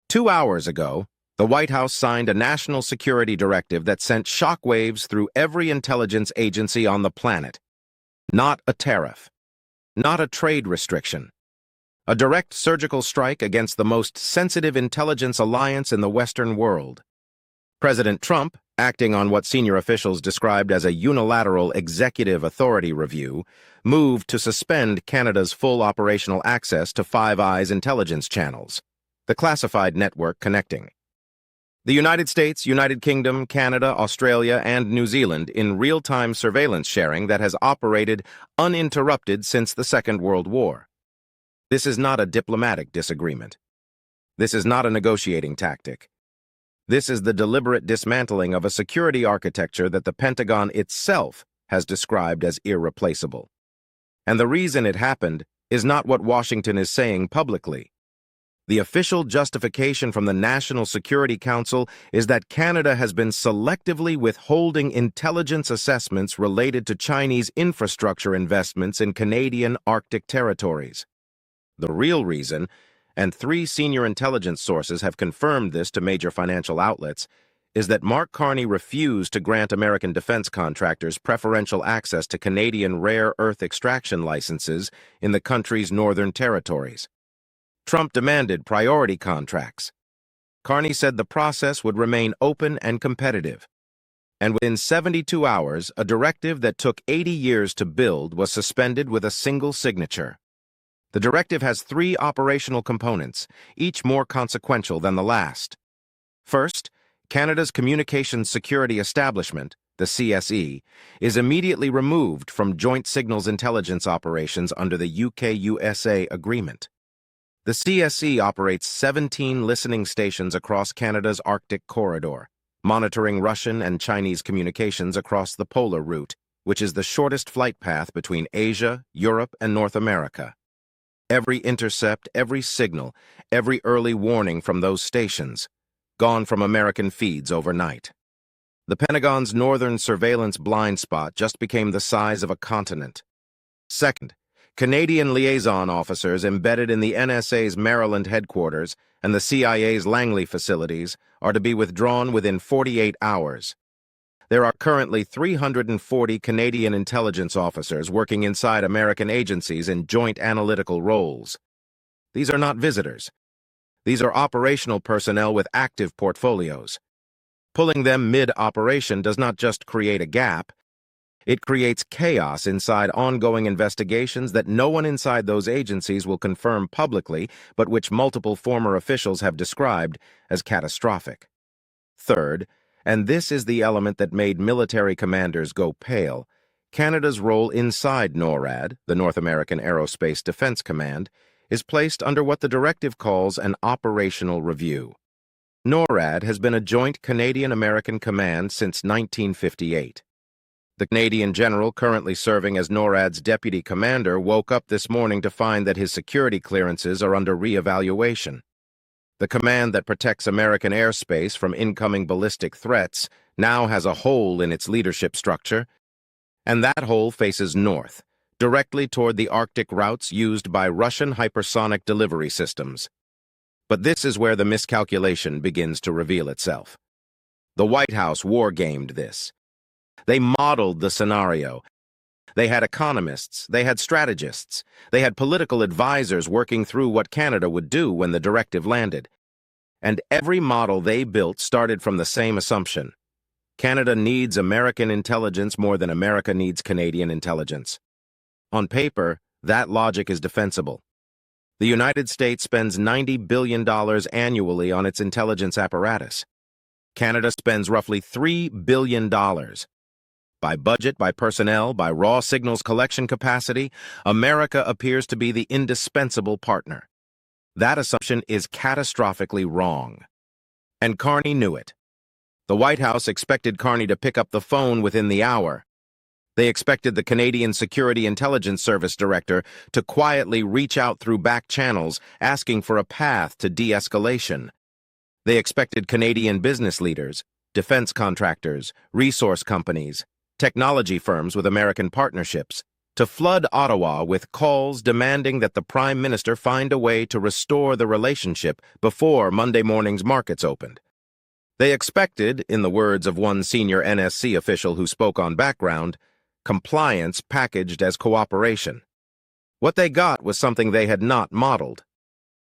2 hours ago, the White House signed a national security directive that sent shockwaves through every intelligence agency on the planet. Not a tariff. Not a trade restriction. A direct surgical strike against the most sensitive intelligence alliance in the Western world. President Trump, acting on what senior officials described as a unilateral executive authority review, moved to suspend Canada's full operational access to Five Eyes intelligence channels, the classified network connecting the United States, United Kingdom, Canada, Australia, and New Zealand in real-time surveillance sharing that has operated uninterrupted since the Second World War. This is not a diplomatic disagreement. This is not a negotiating tactic. This is the deliberate dismantling of a security architecture that the Pentagon itself has described as irreplaceable. And the reason it happened is not what Washington is saying publicly. The official justification from the National Security Council is that Canada has been selectively withholding intelligence assessments related to Chinese infrastructure investments in Canadian Arctic territories. The real reason, and 3 senior intelligence sources have confirmed this to major financial outlets, is that Mark Carney refused to grant American defense contractors preferential access to Canadian rare earth extraction licenses in the country's northern territories. Trump demanded priority contracts. Carney said the process would remain open and competitive. And within 72 hours, a directive that took 80 years to build was suspended with a single signature. The directive has 3 operational components, each more consequential than the last. First, Canada's Communications Security Establishment, the CSE, is immediately removed from Joint Signals Intelligence operations under the UK-USA agreement. The CSE operates 17 listening stations across Canada's Arctic corridor, monitoring Russian and Chinese communications across the polar route, which is the shortest flight path between Asia, Europe, and North America. Every intercept, every signal, every early warning from those stations, gone from American feeds overnight. The Pentagon's northern surveillance blind spot just became the size of a continent. Second, Canadian liaison officers embedded in the NSA's Maryland headquarters and the CIA's Langley facilities are to be withdrawn within 48 hours. There are currently 340 Canadian intelligence officers working inside American agencies in joint analytical roles. These are not visitors. These are operational personnel with active portfolios. Pulling them mid-operation does not just create a gap, it creates chaos inside ongoing investigations that no one inside those agencies will confirm publicly, but which multiple former officials have described as catastrophic. Third, and this is the element that made military commanders go pale, Canada's role inside NORAD, the North American Aerospace Defense Command, is placed under what the directive calls an operational review. NORAD has been a joint Canadian-American command since 1958. The Canadian general currently serving as NORAD's deputy commander woke up this morning to find that his security clearances are under re-evaluation. The command that protects American airspace from incoming ballistic threats now has a hole in its leadership structure, and that hole faces north, directly toward the Arctic routes used by Russian hypersonic delivery systems. But this is where the miscalculation begins to reveal itself. The White House war-gamed this. They modeled the scenario. They had economists, they had strategists, they had political advisors working through what Canada would do when the directive landed. And every model they built started from the same assumption. Canada needs American intelligence more than America needs Canadian intelligence. On paper, that logic is defensible. The United States spends $90 billion annually on its intelligence apparatus. Canada spends roughly $3 billion. By budget, by personnel, by raw signals collection capacity, America appears to be the indispensable partner. That assumption is catastrophically wrong. And Carney knew it. The White House expected Carney to pick up the phone within the hour. They expected the Canadian Security Intelligence Service Director to quietly reach out through back channels, asking for a path to de-escalation. They expected Canadian business leaders, defense contractors, resource companies, technology firms with American partnerships, to flood Ottawa with calls demanding that the Prime Minister find a way to restore the relationship before Monday morning's markets opened. They expected, in the words of one senior NSC official who spoke on background, compliance packaged as cooperation. What they got was something they had not modeled.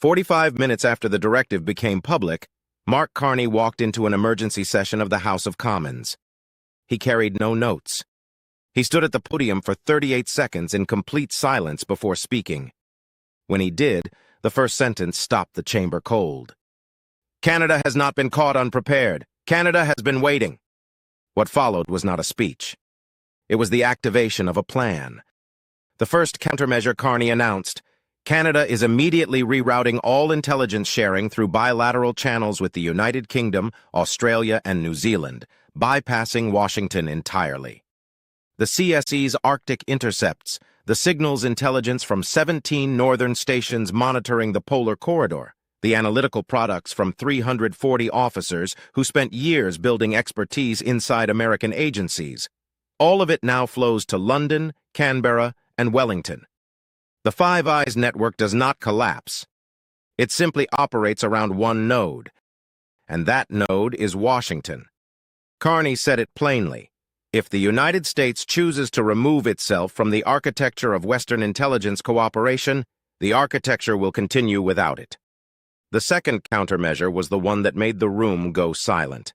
45 minutes after the directive became public, Mark Carney walked into an emergency session of the House of Commons. He carried no notes. He stood at the podium for 38 seconds in complete silence before speaking. When he did, the first sentence stopped the chamber cold. Canada has not been caught unprepared. Canada has been waiting. What followed was not a speech. It was the activation of a plan. The first countermeasure Carney announced, Canada is immediately rerouting all intelligence sharing through bilateral channels with the United Kingdom, Australia, and New Zealand, bypassing Washington entirely. The CSE's Arctic intercepts, the signals intelligence from 17 northern stations monitoring the polar corridor, the analytical products from 340 officers who spent years building expertise inside American agencies. All of it now flows to London, Canberra, and Wellington. The Five Eyes network does not collapse. It simply operates around one node, and that node is Washington. Carney said it plainly. If the United States chooses to remove itself from the architecture of Western intelligence cooperation, the architecture will continue without it. The second countermeasure was the one that made the room go silent.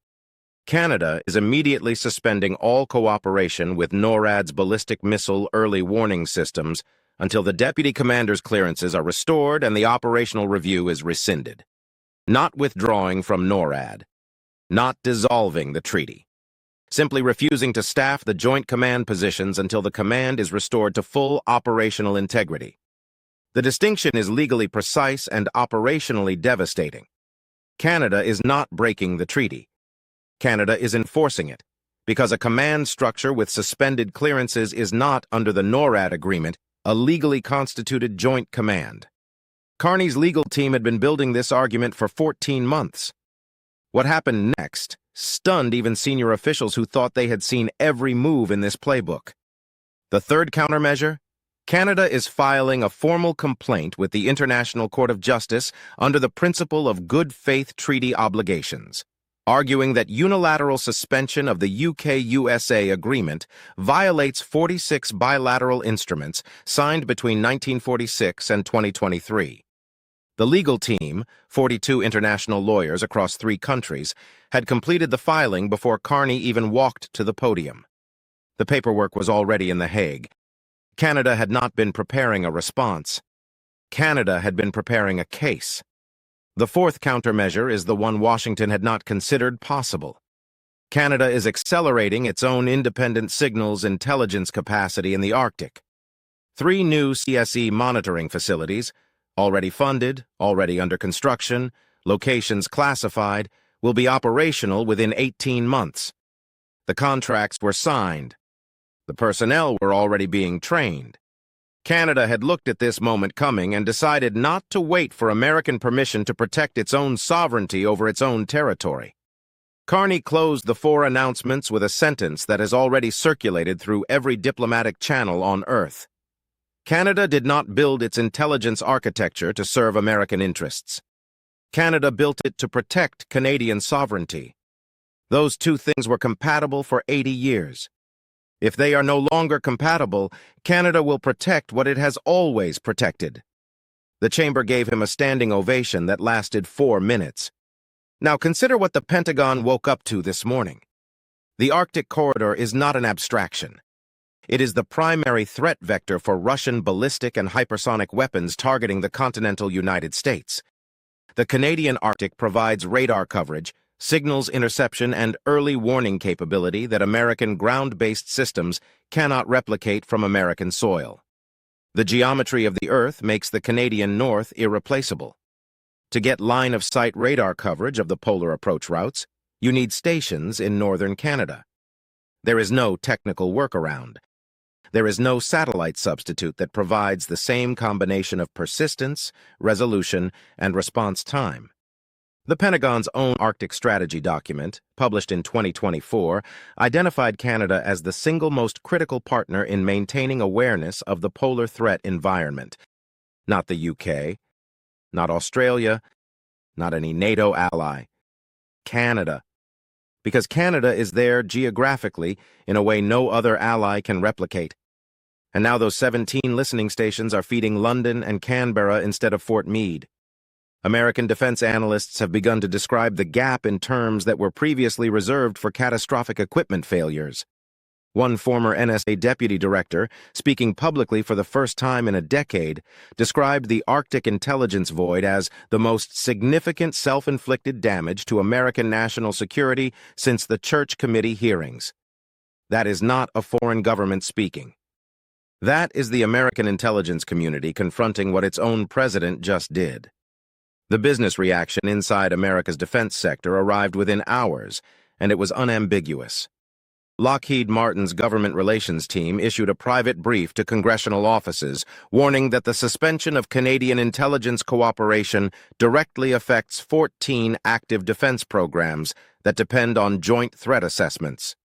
Canada is immediately suspending all cooperation with NORAD's ballistic missile early warning systems until the deputy commander's clearances are restored and the operational review is rescinded. Not withdrawing from NORAD. Not dissolving the treaty. Simply refusing to staff the joint command positions until the command is restored to full operational integrity. The distinction is legally precise and operationally devastating. Canada is not breaking the treaty. Canada is enforcing it, because a command structure with suspended clearances is not, under the NORAD agreement, a legally constituted joint command. Carney's legal team had been building this argument for 14 months. What happened next stunned even senior officials who thought they had seen every move in this playbook. The third countermeasure? Canada is filing a formal complaint with the International Court of Justice under the principle of good faith treaty obligations, arguing that unilateral suspension of the UK-USA agreement violates 46 bilateral instruments signed between 1946 and 2023. The legal team, 42 international lawyers across 3 countries, had completed the filing before Carney even walked to the podium. The paperwork was already in The Hague. Canada had not been preparing a response. Canada had been preparing a case. The fourth countermeasure is the one Washington had not considered possible. Canada is accelerating its own independent signals intelligence capacity in the Arctic. 3 new CSE monitoring facilities, already funded, already under construction, locations classified, will be operational within 18 months. The contracts were signed. The personnel were already being trained. Canada had looked at this moment coming and decided not to wait for American permission to protect its own sovereignty over its own territory. Carney closed the 4 announcements with a sentence that has already circulated through every diplomatic channel on Earth. Canada did not build its intelligence architecture to serve American interests. Canada built it to protect Canadian sovereignty. Those 2 things were compatible for 80 years. If they are no longer compatible, Canada will protect what it has always protected. The chamber gave him a standing ovation that lasted 4 minutes. Now consider what the Pentagon woke up to this morning. The Arctic corridor is not an abstraction. It is the primary threat vector for Russian ballistic and hypersonic weapons targeting the continental United States. The Canadian Arctic provides radar coverage, signals interception, and early warning capability that American ground-based systems cannot replicate from American soil. The geometry of the Earth makes the Canadian North irreplaceable. To get line-of-sight radar coverage of the polar approach routes, you need stations in northern Canada. There is no technical workaround. There is no satellite substitute that provides the same combination of persistence, resolution, and response time. The Pentagon's own Arctic strategy document, published in 2024, identified Canada as the single most critical partner in maintaining awareness of the polar threat environment. Not the UK, not Australia, not any NATO ally. Canada. Because Canada is there geographically in a way no other ally can replicate. And now those 17 listening stations are feeding London and Canberra instead of Fort Meade. American defense analysts have begun to describe the gap in terms that were previously reserved for catastrophic equipment failures. One former NSA deputy director, speaking publicly for the first time in a decade, described the Arctic intelligence void as the most significant self-inflicted damage to American national security since the Church Committee hearings. That is not a foreign government speaking. That is the American intelligence community confronting what its own president just did. The business reaction inside America's defense sector arrived within hours, and it was unambiguous. Lockheed Martin's government relations team issued a private brief to congressional offices, warning that the suspension of Canadian intelligence cooperation directly affects 14 active defense programs that depend on joint threat assessments.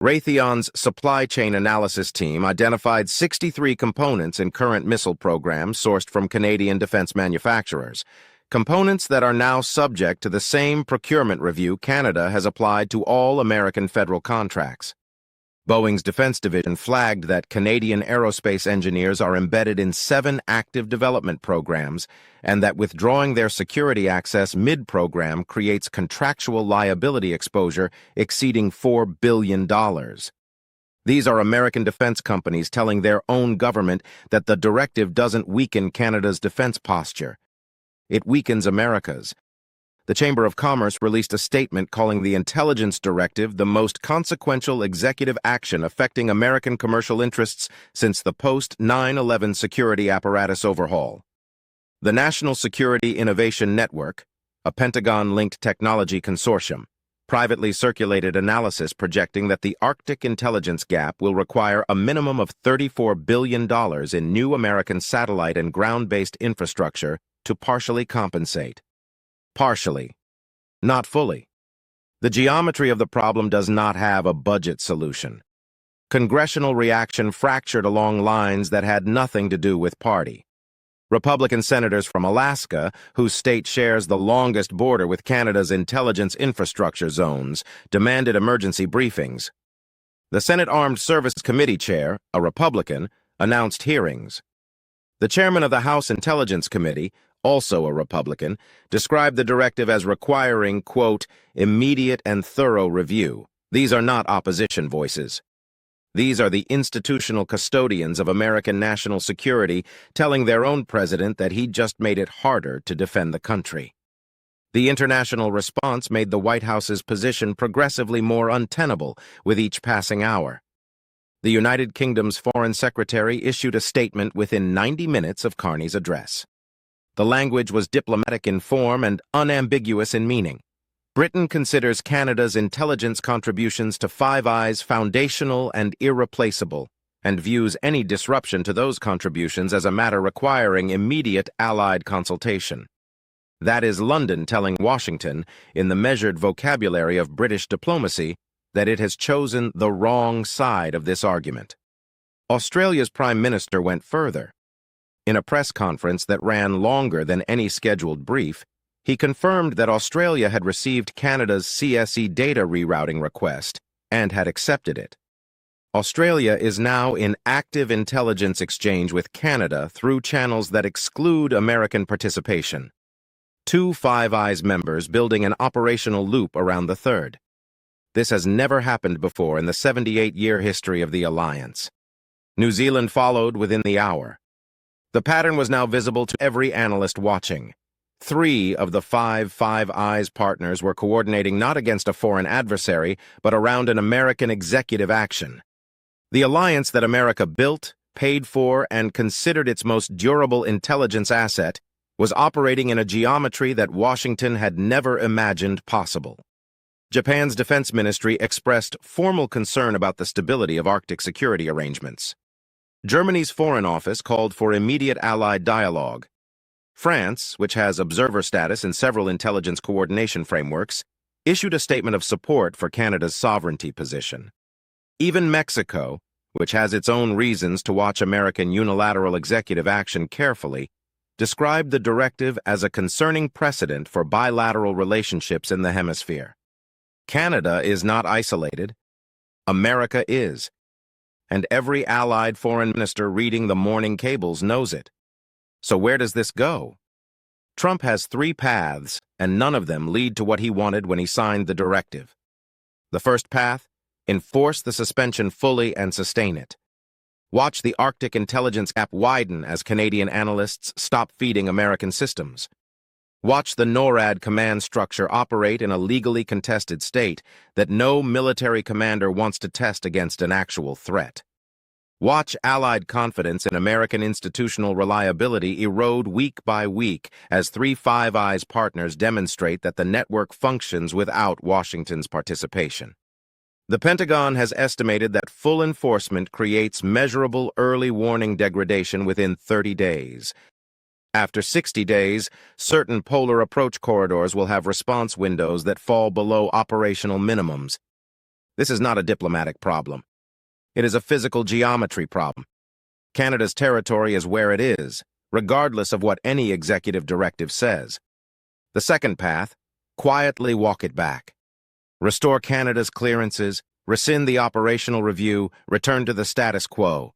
Raytheon's supply chain analysis team identified 63 components in current missile programs sourced from Canadian defense manufacturers, components that are now subject to the same procurement review Canada has applied to all American federal contracts. Boeing's defense division flagged that Canadian aerospace engineers are embedded in 7 active development programs and that withdrawing their security access mid-program creates contractual liability exposure exceeding $4 billion. These are American defense companies telling their own government that the directive doesn't weaken Canada's defense posture. It weakens America's. The Chamber of Commerce released a statement calling the Intelligence Directive the most consequential executive action affecting American commercial interests since the post-9/11 security apparatus overhaul. The National Security Innovation Network, a Pentagon-linked technology consortium, privately circulated analysis projecting that the Arctic intelligence gap will require a minimum of $34 billion in new American satellite and ground-based infrastructure to partially compensate. Partially, not fully. The geometry of the problem does not have a budget solution. Congressional reaction fractured along lines that had nothing to do with party. Republican senators from Alaska, whose state shares the longest border with Canada's intelligence infrastructure zones, demanded emergency briefings. The Senate Armed Services Committee chair, a Republican, announced hearings. The chairman of the House Intelligence Committee, also a Republican, described the directive as requiring, quote, immediate and thorough review. These are not opposition voices. These are the institutional custodians of American national security telling their own president that he just made it harder to defend the country. The international response made the White House's position progressively more untenable with each passing hour. The United Kingdom's Foreign Secretary issued a statement within 90 minutes of Carney's address. The language was diplomatic in form and unambiguous in meaning. Britain considers Canada's intelligence contributions to Five Eyes foundational and irreplaceable, and views any disruption to those contributions as a matter requiring immediate Allied consultation. That is London telling Washington, in the measured vocabulary of British diplomacy, that it has chosen the wrong side of this argument. Australia's Prime Minister went further. In a press conference that ran longer than any scheduled brief, he confirmed that Australia had received Canada's CSE data rerouting request and had accepted it. Australia is now in active intelligence exchange with Canada through channels that exclude American participation. 2 Five Eyes members building an operational loop around the third. This has never happened before in the 78-year history of the alliance. New Zealand followed within the hour. The pattern was now visible to every analyst watching. 3 of the 5 Five Eyes partners were coordinating not against a foreign adversary, but around an American executive action. The alliance that America built, paid for, and considered its most durable intelligence asset was operating in a geometry that Washington had never imagined possible. Japan's defense ministry expressed formal concern about the stability of Arctic security arrangements. Germany's Foreign Office called for immediate Allied dialogue. France, which has observer status in several intelligence coordination frameworks, issued a statement of support for Canada's sovereignty position. Even Mexico, which has its own reasons to watch American unilateral executive action carefully, described the directive as a concerning precedent for bilateral relationships in the hemisphere. Canada is not isolated. America is. And every allied foreign minister reading the morning cables knows it. So where does this go? Trump has three paths, and none of them lead to what he wanted when he signed the directive. The first path: enforce the suspension fully and sustain it. Watch the Arctic intelligence gap widen as Canadian analysts stop feeding American systems. Watch the NORAD command structure operate in a legally contested state that no military commander wants to test against an actual threat. Watch Allied confidence in American institutional reliability erode week by week as three Five Eyes partners demonstrate that the network functions without Washington's participation. The Pentagon has estimated that full enforcement creates measurable early warning degradation within 30 days. After 60 days, certain polar approach corridors will have response windows that fall below operational minimums. This is not a diplomatic problem. It is a physical geometry problem. Canada's territory is where it is, regardless of what any executive directive says. The second path: quietly walk it back. Restore Canada's clearances, rescind the operational review, return to the status quo.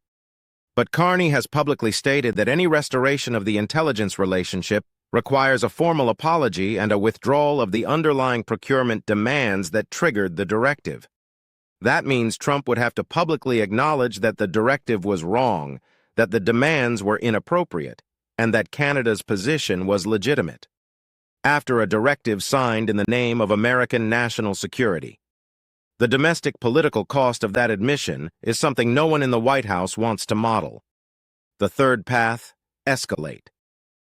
But Carney has publicly stated that any restoration of the intelligence relationship requires a formal apology and a withdrawal of the underlying procurement demands that triggered the directive. That means Trump would have to publicly acknowledge that the directive was wrong, that the demands were inappropriate, and that Canada's position was legitimate. After a directive signed in the name of American national security. The domestic political cost of that admission is something no one in the White House wants to model. The third path: escalate.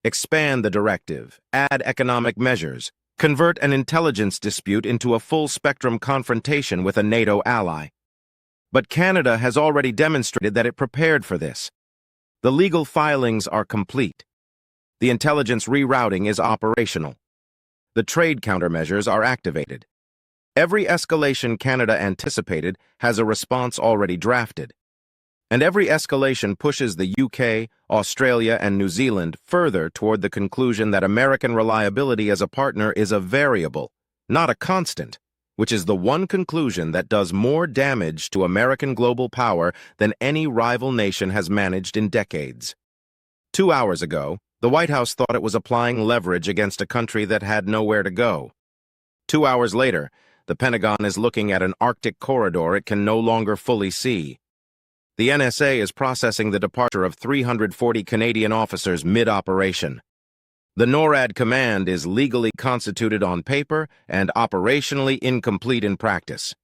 Expand the directive, add economic measures, convert an intelligence dispute into a full-spectrum confrontation with a NATO ally. But Canada has already demonstrated that it prepared for this. The legal filings are complete. The intelligence rerouting is operational. The trade countermeasures are activated. Every escalation Canada anticipated has a response already drafted. And every escalation pushes the UK, Australia, and New Zealand further toward the conclusion that American reliability as a partner is a variable, not a constant, which is the one conclusion that does more damage to American global power than any rival nation has managed in decades. 2 hours ago, the White House thought it was applying leverage against a country that had nowhere to go. 2 hours later, the Pentagon is looking at an Arctic corridor it can no longer fully see. The NSA is processing the departure of 340 Canadian officers mid-operation. The NORAD command is legally constituted on paper and operationally incomplete in practice.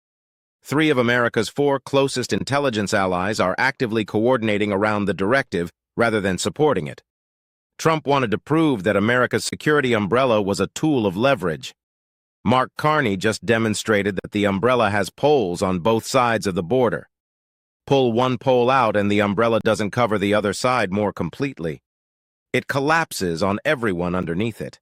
3 of America's 4 closest intelligence allies are actively coordinating around the directive rather than supporting it. Trump wanted to prove that America's security umbrella was a tool of leverage. Mark Carney just demonstrated that the umbrella has poles on both sides of the border. Pull one pole out and the umbrella doesn't cover the other side more completely. It collapses on everyone underneath it.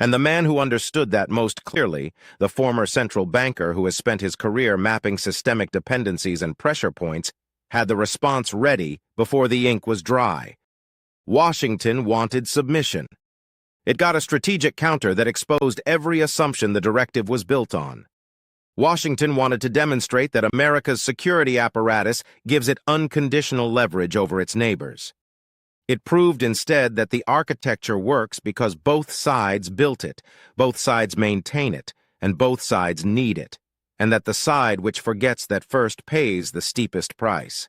And the man who understood that most clearly, the former central banker who has spent his career mapping systemic dependencies and pressure points, had the response ready before the ink was dry. Washington wanted submission. It got a strategic counter that exposed every assumption the directive was built on. Washington wanted to demonstrate that America's security apparatus gives it unconditional leverage over its neighbors. It proved instead that the architecture works because both sides built it, both sides maintain it, and both sides need it, and that the side which forgets that first pays the steepest price.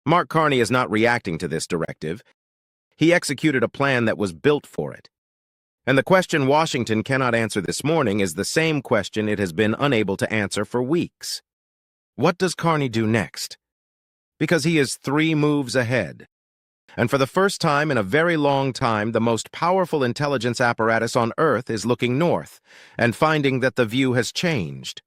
Mark Carney is not reacting to this directive. He executed a plan that was built for it. And the question Washington cannot answer this morning is the same question it has been unable to answer for weeks. What does Carney do next? Because he is 3 moves ahead. And for the first time in a very long time, the most powerful intelligence apparatus on Earth is looking north and finding that the view has changed.